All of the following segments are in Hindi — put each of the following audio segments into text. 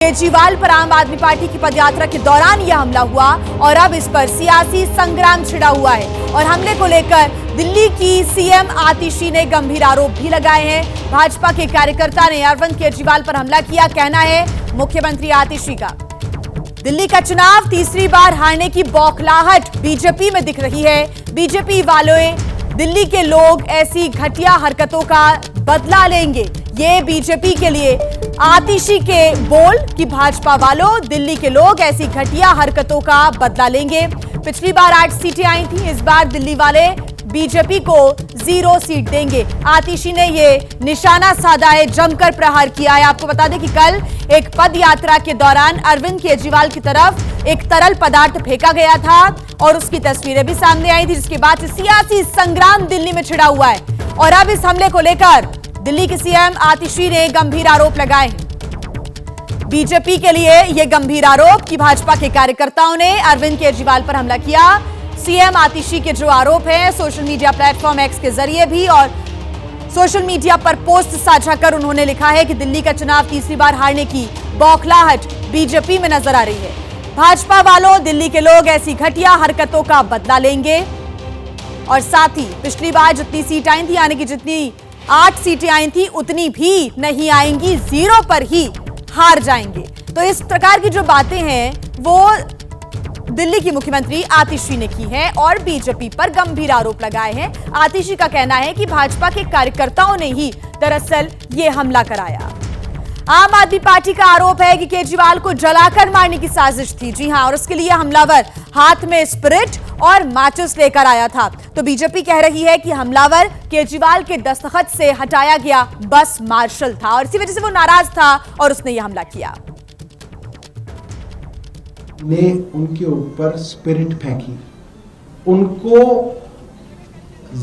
केजरीवाल पर आम आदमी पार्टी की पदयात्रा के दौरान यह हमला हुआ और अब इस पर सियासी संग्राम छिड़ा हुआ है और हमले को लेकर दिल्ली की सीएम आतिशी ने गंभीर आरोप भी लगाए हैं। भाजपा के कार्यकर्ता ने अरविंद केजरीवाल पर हमला किया, कहना है मुख्यमंत्री आतिशी का। दिल्ली का चुनाव तीसरी बार हारने की बौखलाहट बीजेपी में दिख रही है। बीजेपी वालों दिल्ली के लोग ऐसी घटिया हरकतों का बदला लेंगे, ये बीजेपी के लिए आतिशी के बोल कि भाजपा वालों दिल्ली के लोग ऐसी घटिया हरकतों का बदला लेंगे। पिछली बार 8 सीटें आई थी, इस बार दिल्ली वाले बीजेपी को 0 सीट देंगे। आतिशी ने ये निशाना साधा है, जमकर प्रहार किया है। आपको बता दें कि कल एक पद यात्रा के दौरान अरविंद केजरीवाल की तरफ एक तरल पदार्थ फेंका गया था और उसकी तस्वीरें भी सामने आई थी, जिसके बाद से सियासी संग्राम दिल्ली में छिड़ा हुआ है और अब इस हमले को लेकर दिल्ली के सीएम आतिशी ने गंभीर आरोप लगाए हैं। बीजेपी के लिए यह गंभीर आरोप कि भाजपा के कार्यकर्ताओं ने अरविंद केजरीवाल पर हमला किया। सीएम आतिशी के जो आरोप हैं सोशल मीडिया प्लेटफॉर्म एक्स के जरिए भी और सोशल मीडिया पर पोस्ट साझा कर उन्होंने लिखा है कि दिल्ली का चुनाव तीसरी बार हारने की बौखलाहट बीजेपी में नजर आ रही है। भाजपा वालों दिल्ली के लोग ऐसी घटिया हरकतों का बदला लेंगे और साथ ही पिछली बार जितनी सीट आई थी, यानी कि जितनी 8 सीटें आई थी, उतनी भी नहीं आएंगी, 0 पर ही हार जाएंगे। तो इस प्रकार की जो बातें हैं वो दिल्ली की मुख्यमंत्री आतिशी ने की है और बीजेपी पर गंभीर आरोप लगाए हैं। आतिशी का कहना है कि भाजपा के कार्यकर्ताओं ने ही दरअसल ये हमला कराया। आम आदमी पार्टी का आरोप है कि केजरीवाल को जलाकर मारने की साजिश थी। जी हां, और उसके लिए हमलावर हाथ में स्पिरिट और माचिस लेकर आया था। तो बीजेपी कह रही है कि हमलावर केजरीवाल के दस्तखत से हटाया गया बस मार्शल था और इसी वजह से वो नाराज था और उसने यह हमला किया। ने उनके ऊपर स्पिरिट फेंकी, उनको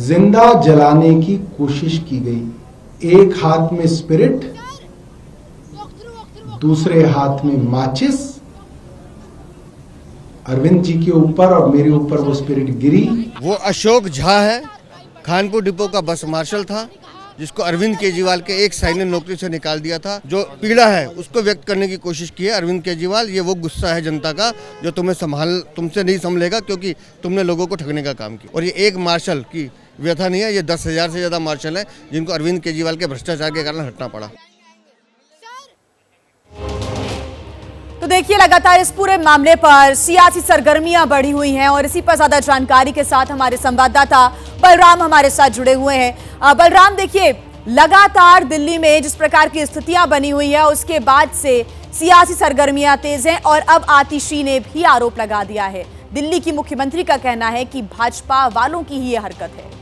जिंदा जलाने की कोशिश की गई। एक हाथ में स्पिरिट, दूसरे हाथ में माचिस। अरविंद जी के ऊपर और मेरे ऊपर वो स्पिरिट गिरी। वो अशोक झा है, कानपुर डिपो का बस मार्शल था, जिसको अरविंद केजरीवाल के एक साइने नौकरी से निकाल दिया था। जो पीड़ा है उसको व्यक्त करने की कोशिश की है अरविंद केजरीवाल। ये वो गुस्सा है जनता का जो तुमसे नहीं संभलेगा, क्योंकि तुमने लोगों को ठगने का काम किया। और ये एक मार्शल की व्यथा नहीं है, ये 10,000 से ज्यादा मार्शल है जिनको अरविंद केजरीवाल के भ्रष्टाचार के कारण हटना पड़ा। तो देखिए, लगातार इस पूरे मामले पर सियासी सरगर्मियां बढ़ी हुई हैं और इसी पर ज्यादा जानकारी के साथ हमारे संवाददाता बलराम हमारे साथ जुड़े हुए हैं। बलराम, देखिए, लगातार दिल्ली में जिस प्रकार की स्थितियां बनी हुई है उसके बाद से सियासी सरगर्मियां तेज हैं और अब आतिशी ने भी आरोप लगा दिया है। दिल्ली की मुख्यमंत्री का कहना है कि भाजपा वालों की ही यह हरकत है।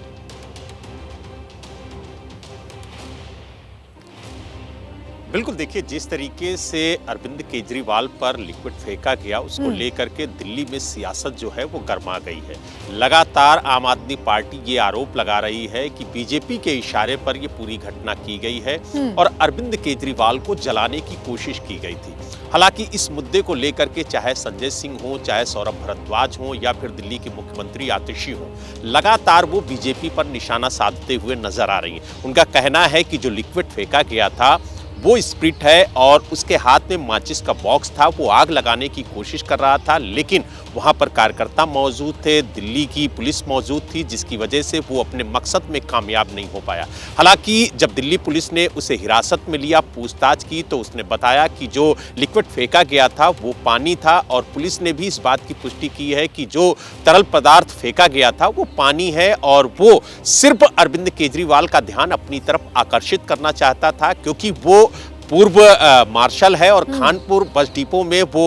बिल्कुल, देखिए, जिस तरीके से अरविंद केजरीवाल पर लिक्विड फेंका गया उसको लेकर के दिल्ली में सियासत जो है वो गर्मा गई है। लगातार आम आदमी पार्टी ये आरोप लगा रही है कि बीजेपी के इशारे पर ये पूरी घटना की गई है और अरविंद केजरीवाल को जलाने की कोशिश की गई थी। हालांकि इस मुद्दे को लेकर के चाहे संजय सिंह हो, चाहे सौरभ भारद्वाज हो या फिर दिल्ली की मुख्यमंत्री आतिशी हो, लगातार वो बीजेपी पर निशाना साधते हुए नजर आ रही हैं। उनका कहना है कि जो लिक्विड फेंका गया था वो स्प्रिट है और उसके हाथ में माचिस का बॉक्स था। वो आग लगाने की कोशिश कर रहा था, लेकिन वहां पर कार्यकर्ता मौजूद थे, दिल्ली की पुलिस मौजूद थी, जिसकी वजह से वो अपने मकसद में कामयाब नहीं हो पाया। हालांकि जब दिल्ली पुलिस ने उसे हिरासत में लिया, पूछताछ की, तो उसने बताया कि जो लिक्विड फेंका गया था वो पानी था और पुलिस ने भी इस बात की पुष्टि की है कि जो तरल पदार्थ फेंका गया था वो पानी है और वो सिर्फ अरविंद केजरीवाल का ध्यान अपनी तरफ आकर्षित करना चाहता था, क्योंकि वो पूर्व मार्शल है और कानपुर बस डिपो में वो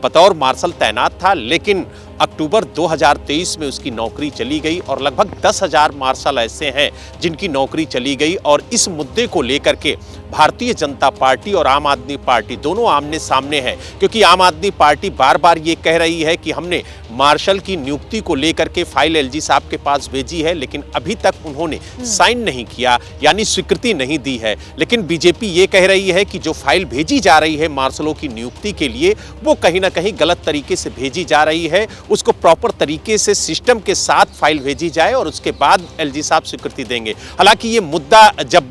बतौर मार्शल तैनात था। लेकिन अक्टूबर 2023 में उसकी नौकरी चली गई और लगभग 10,000 मार्शल ऐसे हैं जिनकी नौकरी चली गई। और इस मुद्दे को लेकर के भारतीय जनता पार्टी और आम आदमी पार्टी दोनों आमने सामने है, क्योंकि आम आदमी पार्टी बार बार ये कह रही है कि हमने मार्शल की नियुक्ति को लेकर के फाइल एलजी साहब के पास भेजी है, लेकिन अभी तक उन्होंने साइन नहीं किया, यानी स्वीकृति नहीं दी है। लेकिन बीजेपी ये कह रही है कि जो फाइल भेजी जा रही है मार्शलों की नियुक्ति के लिए वो कहीं ना कहीं गलत तरीके से भेजी जा रही है। उसको प्रॉपर तरीके से सिस्टम के साथ फाइल भेजी जाए और उसके बाद एलजी साहब स्वीकृति देंगे। हालांकि ये मुद्दा जब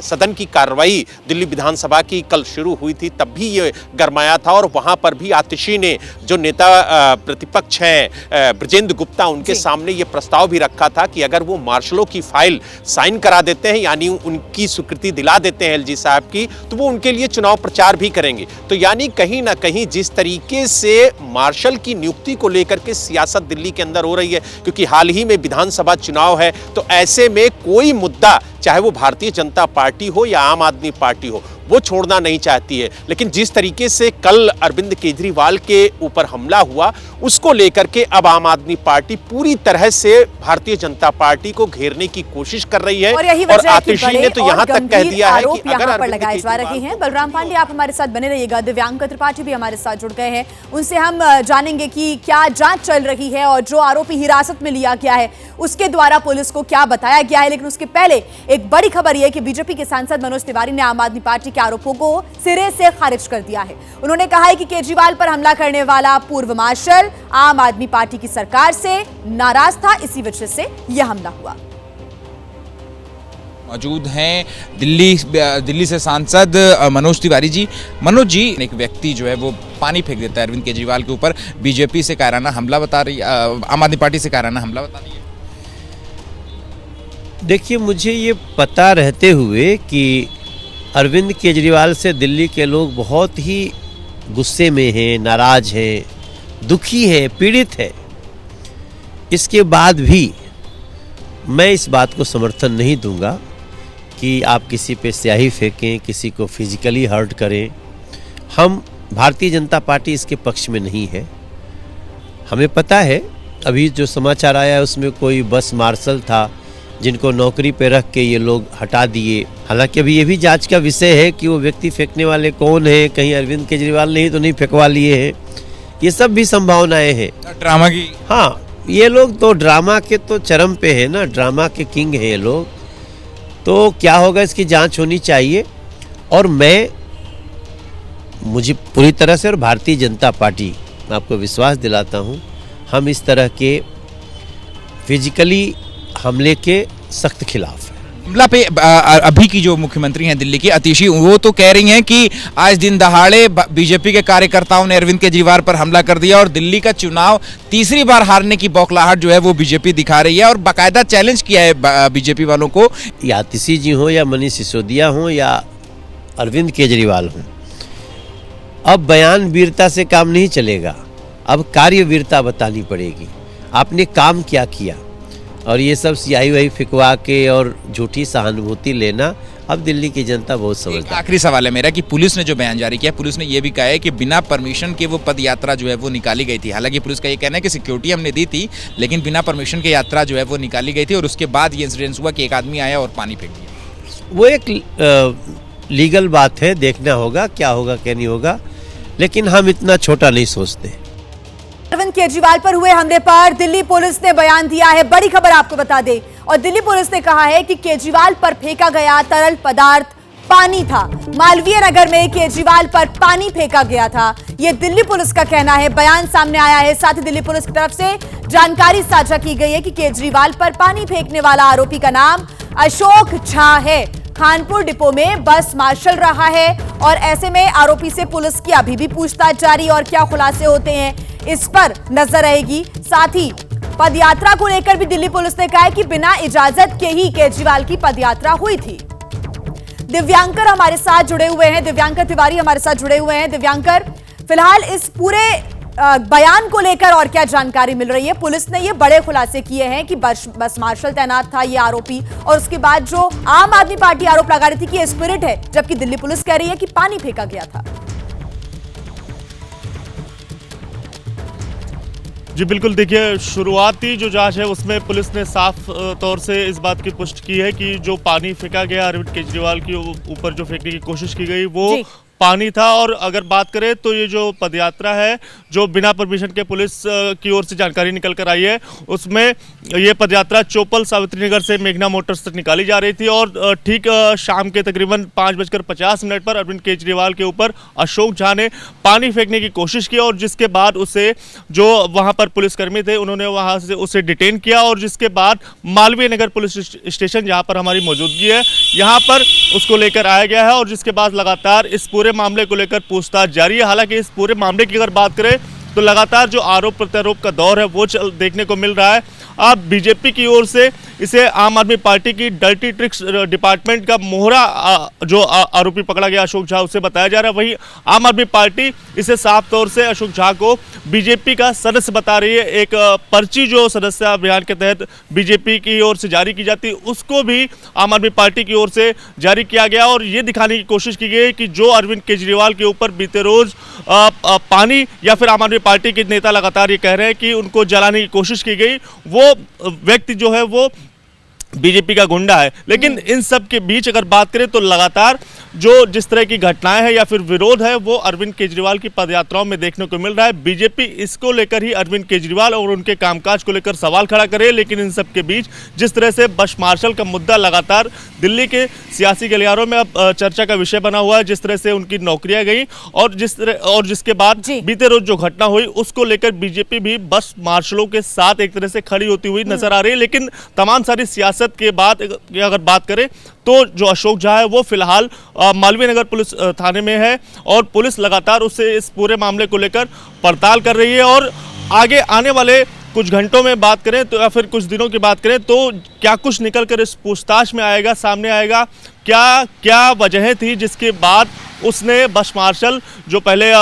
सदन की कार्रवाई दिल्ली विधानसभा की कल शुरू हुई थी तब भी ये गरमाया था और वहां पर भी आतिशी ने, जो नेता प्रतिपक्ष हैं ब्रजेंद्र गुप्ता, उनके सामने ये प्रस्ताव भी रखा था कि अगर वो मार्शलों की फाइल साइन करा देते हैं, यानी उनकी स्वीकृति दिला देते हैं एलजी साहब की, तो वो उनके लिए चुनाव प्रचार भी करेंगे। तो यानी कहीं ना कहीं जिस तरीके से मार्शल की नियुक्ति को लेकर के सियासत दिल्ली के अंदर हो रही है, क्योंकि हाल ही में विधानसभा चुनाव है, तो ऐसे में कोई मुद्दा, चाहे वो भारतीय जनता पार्टी हो या आम आदमी पार्टी हो, वो छोड़ना नहीं चाहती है। लेकिन जिस तरीके से कल अरविंद केजरीवाल के ऊपर हमला हुआ, उसको लेकर के अब आम आदमी पार्टी पूरी तरह से भारतीय जनता पार्टी को घेरने की कोशिश कर रही है। और आतिशी ने तो यहाँ तक कह दिया है कि अगर पर लगाए जा रहे हैं। बलराम पांडे, आप हमारे साथ बने रहिएगा। दिव्यांकर त्रिपाठी भी हमारे साथ जुड़ गए हैं, उनसे हम जानेंगे कि क्या जांच चल रही है और जो आरोपी हिरासत में लिया गया है उसके द्वारा पुलिस को क्या बताया गया है। लेकिन उसके पहले एक बड़ी खबर यह कि बीजेपी के सांसद मनोज तिवारी ने आम आदमी पार्टी के आरोपों को सिरे से खारिज कर दिया है। उन्होंने कहा है कि केजरीवाल पर हमला करने वाला पूर्व मार्शल आम आदमी पार्टी की सरकार से नाराज था, इसी वजह से यह हमला हुआ। मौजूद हैं दिल्ली से सांसद मनोज तिवारी जी। मनोज जी, एक व्यक्ति जो है वो पानी फेंक देता है अरविंद केजरीवाल के ऊपर, बीजेपी से कायराना हमला बता रही, आम आदमी पार्टी से कायराना हमला बता रही है। देखिए, मुझे ये पता रहते हुए कि अरविंद केजरीवाल से दिल्ली के लोग बहुत ही गुस्से में हैं, नाराज हैं, दुखी हैं, पीड़ित हैं, इसके बाद भी मैं इस बात को समर्थन नहीं दूंगा कि आप किसी पे स्याही फेंकें, किसी को फिजिकली हर्ट करें। हम भारतीय जनता पार्टी इसके पक्ष में नहीं है। हमें पता है, अभी जो समाचार आया है उसमें कोई बस मार्शल था जिनको नौकरी पे रख के ये लोग हटा दिए। हालांकि अभी ये भी जांच का विषय है कि वो व्यक्ति फेंकने वाले कौन है, कहीं अरविंद केजरीवाल ने ही तो नहीं फेंकवा लिए हैं। ये सब भी संभावनाएं हैं ड्रामा की। हाँ, ये लोग तो ड्रामा के तो चरम पे है ना, ड्रामा के किंग हैं ये लोग। तो क्या होगा, इसकी जांच होनी चाहिए। और मुझे पूरी तरह से, और भारतीय जनता पार्टी, मैं आपको विश्वास दिलाता हूँ, हम इस तरह के फिजिकली हमले के सख्त खिलाफ है। हमला पे अभी की जो मुख्यमंत्री हैं दिल्ली की आतिशी, वो तो कह रही हैं कि आज दिन दहाड़े बीजेपी के कार्यकर्ताओं ने अरविंद केजरीवाल पर हमला कर दिया और दिल्ली का चुनाव तीसरी बार हारने की बौखलाहट जो है वो बीजेपी दिखा रही है और बाकायदा चैलेंज किया है बीजेपी वालों को। या आतिशी जी हो या मनीष सिसोदिया हो या अरविंद केजरीवाल हो, अब बयान वीरता से काम नहीं चलेगा, अब कार्य वीरता बतानी पड़ेगी। आपने काम क्या किया, और ये सब स्याही वही फिकवा के और झूठी सहानुभूति लेना, अब दिल्ली की जनता बहुत समझदार। आखिरी सवाल है मेरा कि पुलिस ने जो बयान जारी किया, पुलिस ने ये भी कहा है कि बिना परमिशन के वो पद यात्रा जो है वो निकाली गई थी। हालांकि पुलिस का ये कहना है कि सिक्योरिटी हमने दी थी, लेकिन बिना परमिशन के यात्रा जो है वो निकाली गई थी और उसके बाद ये इंसिडेंस हुआ कि एक आदमी आया और पानी फेंक दिया। वो एक लीगल बात है, देखना होगा क्या होगा क्या नहीं होगा, लेकिन हम इतना छोटा नहीं सोचते। अरविंद केजरीवाल पर हुए हमले पर दिल्ली पुलिस ने बयान दिया है। बड़ी खबर आपको बता दें, और दिल्ली पुलिस ने कहा है कि केजरीवाल पर फेंका गया तरल पदार्थ पानी था। मालवीय नगर में केजरीवाल पर पानी फेंका गया था, यह दिल्ली पुलिस का कहना है। बयान सामने आया है। साथ ही दिल्ली पुलिस की तरफ से जानकारी साझा की गई है कि केजरीवाल पर पानी फेंकने वाला आरोपी का नाम अशोक झा है, खानपुर डिपो में बस मार्शल रहा है। और ऐसे में आरोपी से पुलिस की अभी भी पूछताछ जारी, और क्या खुलासे होते हैं इस पर नजर रहेगी। साथ ही पदयात्रा को लेकर भी दिल्ली पुलिस ने कहा है कि बिना इजाजत के ही केजरीवाल की पदयात्रा हुई थी। दिव्यांकर हमारे साथ जुड़े हुए हैं, दिव्यांकर तिवारी हमारे साथ जुड़े हुए हैं। दिव्यांकर, फिलहाल इस पूरे बयान को लेकर और क्या जानकारी मिल रही है? पुलिस ने ये बड़े खुलासे किए हैं कि बस मार्शल तैनात था ये आरोपी, और उसके बाद जो आम आदमी पार्टी आरोप लगा रही थी कि ये स्पिरिट है, जबकि दिल्ली पुलिस कह रही है कि पानी फेंका गया था। जी बिल्कुल, देखिए, शुरुआती जो जांच है उसमें पुलिस ने साफ तौर से इस बात की पुष्टि की है कि जो पानी फेंका गया अरविंद केजरीवाल के ऊपर, जो फेंकने की कोशिश की गई, वो पानी था। और अगर बात करें तो ये जो पदयात्रा है जो बिना परमिशन के पुलिस की ओर से जानकारी निकल कर आई है, उसमें ये पदयात्रा चोपल सावित्री नगर से मेघना मोटर्स तक निकाली जा रही थी। और ठीक शाम के तकरीबन 5:50 पर अरविंद केजरीवाल के ऊपर अशोक झा ने पानी फेंकने की कोशिश की, और जिसके बाद उसे जो वहां पर पुलिसकर्मी थे उन्होंने वहां से उसे डिटेन किया, और जिसके बाद मालवीय नगर पुलिस स्टेशन जहां पर हमारी मौजूदगी है यहां पर उसको लेकर आया गया है। और जिसके बाद लगातार इस पूरे मामले को लेकर पूछताछ जारी है। हालांकि इस पूरे मामले की अगर बात करें तो लगातार जो आरोप प्रत्यारोप का दौर है वो देखने को मिल रहा है। अब बीजेपी की ओर से इसे आम आदमी पार्टी की डर्टी ट्रिक्स डिपार्टमेंट का मोहरा जो आरोपी पकड़ा गया अशोक झा उसे बताया जा रहा है। वहीं आम आदमी पार्टी इसे साफ तौर से अशोक झा को बीजेपी का सदस्य बता रही है। एक पर्ची जो सदस्य अभियान के तहत बीजेपी की ओर से जारी की जाती है उसको भी आम आदमी पार्टी की ओर से जारी किया गया, और ये दिखाने की कोशिश की गई कि जो अरविंद केजरीवाल के ऊपर बीते रोज पानी या फिर आम आदमी पार्टी के नेता लगातार ये कह रहे हैं कि उनको जलाने की कोशिश की गई, वो व्यक्ति जो है वो बीजेपी का गुंडा है। लेकिन इन सब के बीच अगर बात करें तो लगातार जो जिस तरह की घटनाएं हैं या फिर विरोध है वो अरविंद केजरीवाल की पदयात्राओं में देखने को मिल रहा है। बीजेपी इसको लेकर ही अरविंद केजरीवाल और उनके कामकाज को लेकर सवाल खड़ा करे, लेकिन इन सब के बीच जिस तरह से बस मार्शल का मुद्दा लगातार दिल्ली के सियासी गलियारों में अब चर्चा का विषय बना हुआ है, जिस तरह से उनकी नौकरियां गई और जिसके बाद बीते रोज जो घटना हुई उसको लेकर बीजेपी भी बस मार्शलों के साथ एक तरह से खड़ी होती हुई नजर आ रही है। लेकिन तमाम सारी सियासत के बाद अगर बात करें तो जो अशोक झा है वो फिलहाल मालवीय नगर पुलिस थाने में है, और पुलिस लगातार उससे इस पूरे मामले को लेकर पड़ताल कर रही है। और आगे आने वाले कुछ घंटों में बात करें तो या फिर कुछ दिनों की बात करें तो क्या कुछ निकल कर इस पूछताछ में आएगा, सामने आएगा, क्या क्या वजह थी जिसके बाद उसने बस मार्शल जो पहले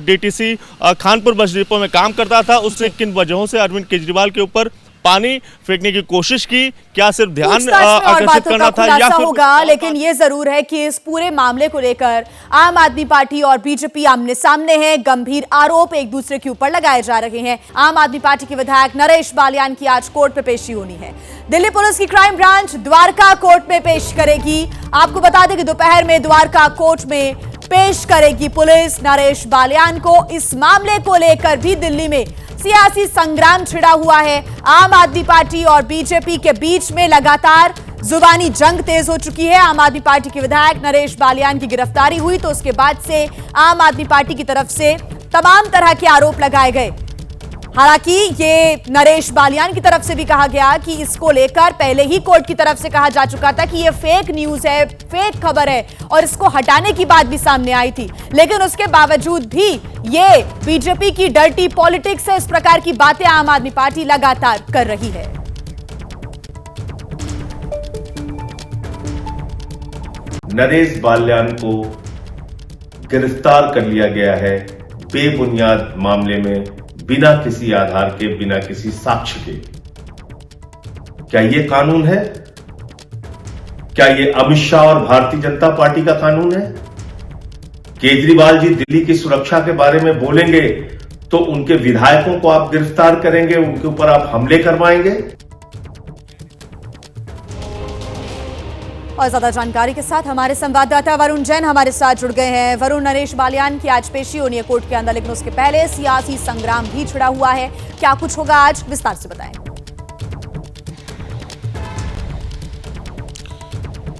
डीटीसी खानपुर बस डिपो में काम करता था उसने किन वजहों से अरविंद केजरीवाल के ऊपर पानी फेंकने की कोशिश की, क्या सिर्फ ध्यान आकर्षित करना था या फिर होगा। लेकिन ये जरूर है कि इस पूरे मामले को लेकर आम आदमी पार्टी और बीजेपी आमने सामने है, गंभीर आरोप एक दूसरे के ऊपर लगाए जा रहे हैं। आम आदमी पार्टी के विधायक नरेश बालियान की आज कोर्ट में पेशी होनी है। दिल्ली पुलिस की क्राइम ब्रांच द्वारका कोर्ट में पेश करेगी। आपको बता दें कि दोपहर में द्वारका कोर्ट में पेश करेगी पुलिस नरेश बालियान को। इस मामले को लेकर भी दिल्ली में सियासी संग्राम छिड़ा हुआ है। आम आदमी पार्टी और बीजेपी के बीच में लगातार जुबानी जंग तेज हो चुकी है। आम आदमी पार्टी के विधायक नरेश बालियान की गिरफ्तारी हुई तो उसके बाद से आम आदमी पार्टी की तरफ से तमाम तरह के आरोप लगाए गए। हालांकि ये नरेश बालियान की तरफ से भी कहा गया कि इसको लेकर पहले ही कोर्ट की तरफ से कहा जा चुका था कि ये फेक न्यूज है, फेक खबर है, और इसको हटाने की बात भी सामने आई थी। लेकिन उसके बावजूद भी ये बीजेपी की डर्टी पॉलिटिक्स है, इस प्रकार की बातें आम आदमी पार्टी लगातार कर रही है। नरेश बालियान को गिरफ्तार कर लिया गया है बेबुनियाद मामले में, बिना किसी आधार के, बिना किसी साक्ष्य के। क्या ये कानून है? क्या ये अमित शाह और भारतीय जनता पार्टी का कानून है? केजरीवाल जी दिल्ली की सुरक्षा के बारे में बोलेंगे तो उनके विधायकों को आप गिरफ्तार करेंगे, उनके ऊपर आप हमले करवाएंगे। और ज्यादा जानकारी के साथ हमारे संवाददाता वरुण जैन हमारे साथ जुड़ गए हैं। वरुण, नरेश बालियान की आज पेशी होनी है कोर्ट के अंदर, लेकिन उसके पहले सियासी संग्राम भी छिड़ा हुआ है। क्या कुछ होगा आज, विस्तार से बताएं।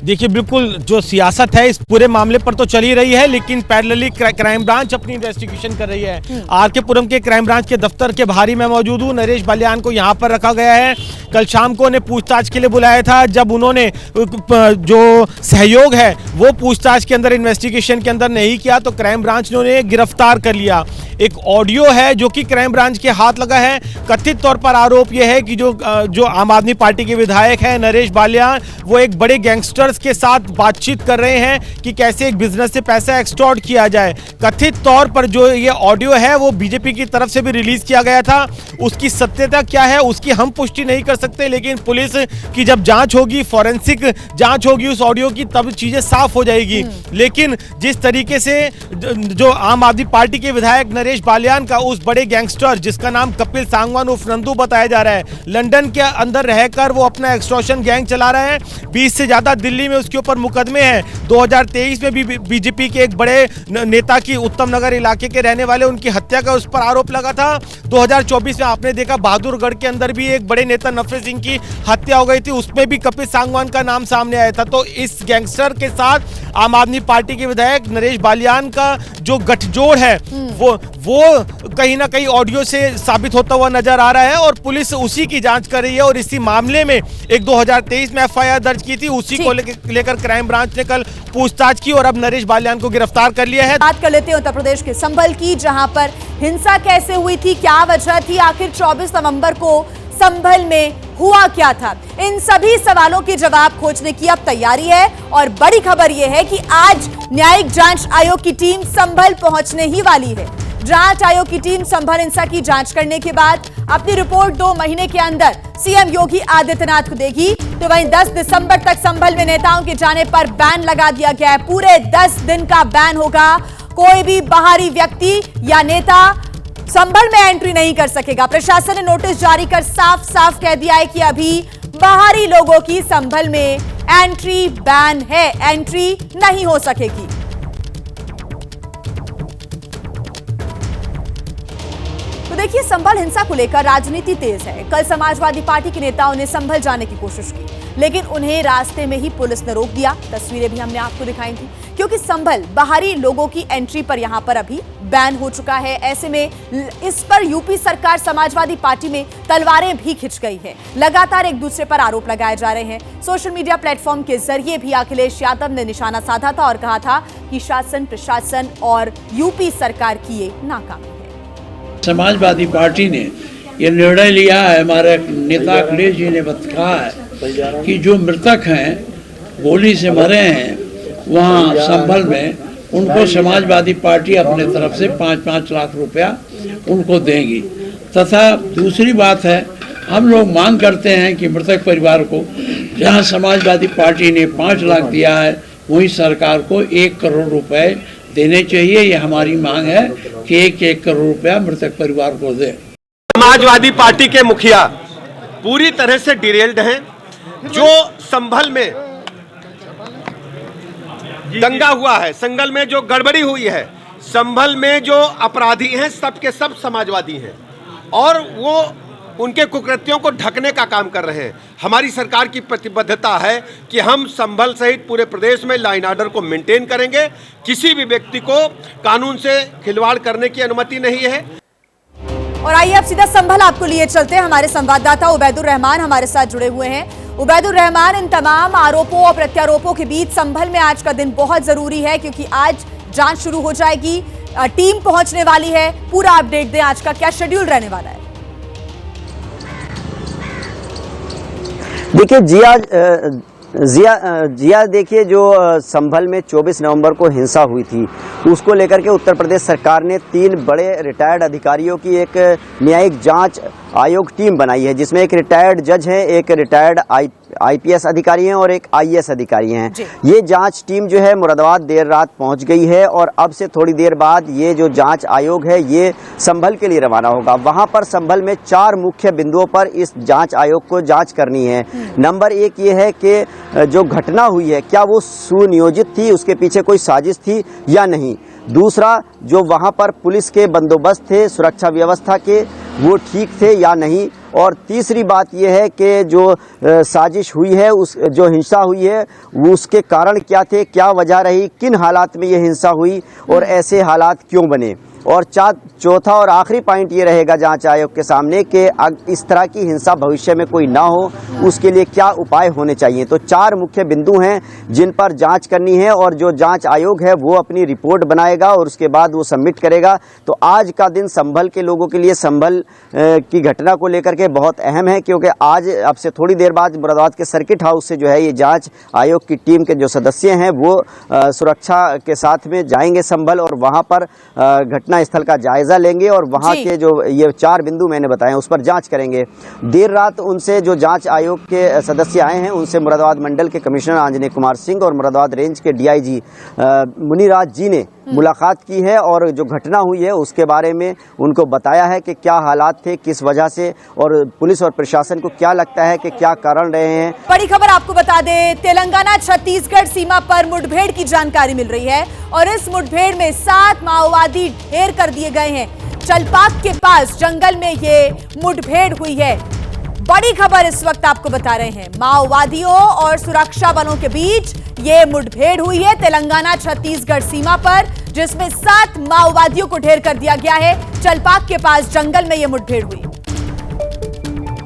देखिए, बिल्कुल जो सियासत है इस पूरे मामले पर तो चल ही रही है, लेकिन पैरेलली क्राइम ब्रांच अपनी इन्वेस्टिगेशन कर रही है। आरके पुरम के क्राइम ब्रांच के दफ्तर के बाहर मैं मौजूद हूँ। नरेश बालियान को यहाँ पर रखा गया है। कल शाम को उन्हें पूछताछ के लिए बुलाया था। जब उन्होंने जो सहयोग है वो पूछताछ के अंदर, इन्वेस्टिगेशन के अंदर नहीं किया तो क्राइम ब्रांच ने उन्हें गिरफ्तार कर लिया। एक ऑडियो है जो कि क्राइम ब्रांच के हाथ लगा है। कथित तौर पर आरोप यह है कि जो आम आदमी पार्टी के विधायक हैं नरेश बालियान, वो एक बड़े गैंगस्टर्स के साथ बातचीत कर रहे हैं कि कैसे एक बिजनेस से पैसा एक्सटॉर्ट किया जाए। कथित तौर पर जो ये ऑडियो है वो बीजेपी की तरफ से भी रिलीज किया गया था। उसकी सत्यता क्या है उसकी हम पुष्टि नहीं कर सकते, लेकिन पुलिस की जब जांच होगी, फॉरेंसिक जांच होगी उस ऑडियो की, तब चीजें साफ हो जाएगी। लेकिन जिस तरीके से जो आम आदमी पार्टी के विधायक नरेश नरेश बालियान का, उस बड़े गैंगस्टर जिसका नाम कपिल सांगवान उर्फ नंदू बताया जा रहा है, लंदन के अंदर रहकर वो अपना एक्सटॉर्शन गैंग चला रहा है। 20 से ज्यादा दिल्ली में उसके ऊपर मुकदमे हैं। 2023 में भी बीजेपी के एक बड़े नेता की उत्तम नगर इलाके के रहने वाले उनकी हत्या का उस पर आरोप लगा था। 2024 में आपने देखा बहादुरगढ़ के अंदर भी एक बड़े नेता नफे सिंह की हत्या हो गई थी, उसमें भी कपिल सांगवान का नाम सामने आया था। तो इस गैंगस्टर के साथ आम आदमी पार्टी के विधायक नरेश बालियान का जो गठजोड़ है वो कहीं ना कहीं ऑडियो से साबित होता हुआ नजर आ रहा है और पुलिस उसी की जांच कर रही है। और इसी मामले में एक 2023 में एफआईआर दर्ज की थी, उसी को लेकर क्राइम ब्रांच ने कल पूछताछ की और अब नरेश बालियान को गिरफ्तार कर लिया है। बात कर लेते हैं उत्तर प्रदेश के संभल की, जहां पर हिंसा कैसे हुई थी, क्या वजह थी, आखिर 24 नवंबर को संभल में हुआ क्या था, इन सभी सवालों के जवाब खोजने की अब तैयारी है। और बड़ी खबर यह है कि आज न्यायिक जांच आयोग की टीम संभल पहुंचने ही वाली है। जांच आयोग की टीम संभल हिंसा की जांच करने के बाद अपनी रिपोर्ट 2 महीने के अंदर सीएम योगी आदित्यनाथ को देगी। तो वहीं 10 दिसंबर तक संभल में नेताओं के जाने पर बैन लगा दिया गया है। पूरे 10 दिन का बैन होगा। कोई भी बाहरी व्यक्ति या नेता संभल में एंट्री नहीं कर सकेगा। प्रशासन ने नोटिस जारी कर साफ साफ कह दिया है कि अभी बाहरी लोगों की संभल में एंट्री बैन है, एंट्री नहीं हो सकेगी। तो देखिए, संभल हिंसा को लेकर राजनीति तेज है। कल समाजवादी पार्टी के नेताओं ने संभल जाने की कोशिश की, लेकिन उन्हें रास्ते में ही पुलिस ने रोक दिया। तस्वीरें भी हमने आपको दिखाई थी, क्योंकि संभल बाहरी लोगों की एंट्री पर यहां पर अभी बैन हो चुका है। ऐसे में इस पर यूपी सरकार समाजवादी पार्टी में तलवारें भी खिंच गई है। लगातार एक दूसरे पर आरोप लगाए जा रहे हैं। सोशल मीडिया प्लेटफॉर्म के जरिए भी अखिलेश यादव ने निशाना साधा था और कहा था कि शासन प्रशासन और यूपी सरकार की ये नाकामी है। समाजवादी पार्टी ने ये निर्णय लिया है, हमारे नेता अखिलेश जी ने कहा है कि जो मृतक हैं, गोली से मरे हैं वहाँ संभल में, उनको समाजवादी पार्टी अपने तरफ से 5-5 लाख रुपया उनको देगी। तथा दूसरी बात है, हम लोग मांग करते हैं कि मृतक परिवार को जहाँ समाजवादी पार्टी ने 5 लाख दिया है, वहीं सरकार को 1 करोड़ रुपए देने चाहिए। ये हमारी मांग है कि 1 करोड़ रुपया मृतक परिवार को दे। समाजवादी पार्टी के मुखिया पूरी तरह से डिरेल्ड हैं। जो संभल में दंगा हुआ है, संभल में जो गड़बड़ी हुई है, संभल में जो अपराधी हैं सब के सब समाजवादी हैं और वो उनके कुकृत्यों को ढकने का काम कर रहे हैं। हमारी सरकार की प्रतिबद्धता है कि हम संभल सहित पूरे प्रदेश में लाइन ऑर्डर को मेंटेन करेंगे। किसी भी व्यक्ति को कानून से खिलवाड़ करने की अनुमति नहीं है। और आइए अब सीधा संभल आपको लिए चलते हैं। हमारे संवाददाता उबैदुर रहमान हमारे साथ जुड़े हुए हैं। उबैदुर रहमान, इन तमाम आरोपों और प्रत्यारोपों के बीच संभल में आज का दिन बहुत जरूरी है, क्योंकि आज जांच शुरू हो जाएगी, टीम पहुंचने वाली है। पूरा अपडेट दें, आज का क्या शेड्यूल रहने वाला है? देखिए जिया देखिए, जो संभल में 24 नवंबर को हिंसा हुई थी, उसको लेकर के उत्तर प्रदेश सरकार ने 3 बड़े रिटायर्ड अधिकारियों की एक न्यायिक जांच आयोग टीम बनाई है, जिसमें एक रिटायर्ड जज है, एक रिटायर्ड आईपीएस अधिकारी हैं और एक आईएएस अधिकारी हैं। ये जांच टीम जो है मुरादाबाद देर रात पहुंच गई है और अब से थोड़ी देर बाद ये जो जांच आयोग है ये संभल के लिए रवाना होगा। वहां पर संभल में 4 मुख्य बिंदुओं पर इस जांच आयोग को जांच करनी है। नंबर 1 ये है कि जो घटना हुई है क्या वो सुनियोजित थी, उसके पीछे कोई साजिश थी या नहीं। दूसरा, जो वहां पर पुलिस के बंदोबस्त थे, सुरक्षा व्यवस्था के, वो ठीक थे या नहीं। और तीसरी बात यह है कि जो साजिश हुई है, उस जो हिंसा हुई है वो उसके कारण क्या थे, क्या वजह रही, किन हालात में ये हिंसा हुई और ऐसे हालात क्यों बने। और चौथा और आखिरी पॉइंट ये रहेगा जांच आयोग के सामने कि इस तरह की हिंसा भविष्य में कोई ना हो, उसके लिए क्या उपाय होने चाहिए। तो 4 मुख्य बिंदु हैं जिन पर जांच करनी है और जो जांच आयोग है वो अपनी रिपोर्ट बनाएगा और उसके बाद वो सबमिट करेगा। तो आज का दिन संभल के लोगों के लिए, संभल की घटना को लेकर के बहुत अहम है, क्योंकि आज अब से थोड़ी देर बाद मुरादाबाद के सर्किट हाउस से जो है ये जांच आयोग की टीम के जो सदस्य हैं वो सुरक्षा के साथ में जाएंगे संभल और वहाँ पर घटना स्थल का जायजा लेंगे और वहां के जो ये 4 बिंदु मैंने बताए उस पर जांच करेंगे। देर रात उनसे जो जांच आयोग के सदस्य आए हैं उनसे मुरादाबाद मंडल के कमिश्नर आंजनेय कुमार सिंह और मुरादाबाद रेंज के डीआईजी मुनिराज जी ने मुलाकात की है और जो घटना हुई है उसके बारे में उनको बताया है कि क्या हालात थे, किस वजह से, और पुलिस और प्रशासन को क्या लगता है कि क्या कारण रहे हैं। बड़ी खबर आपको बता दें, तेलंगाना छत्तीसगढ़ सीमा पर मुठभेड़ की जानकारी मिल रही है और इस मुठभेड़ में 7 माओवादी ढेर कर दिए गए हैं। चलपाक के पास जंगल में ये मुठभेड़ हुई है। बड़ी खबर इस वक्त आपको बता रहे हैं, माओवादियों और सुरक्षा बलों के बीच ये मुठभेड़ हुई है तेलंगाना छत्तीसगढ़ सीमा पर, जिसमें 7 माओवादियों को ढेर कर दिया गया है। चलपाक के पास जंगल में ये मुठभेड़ हुई।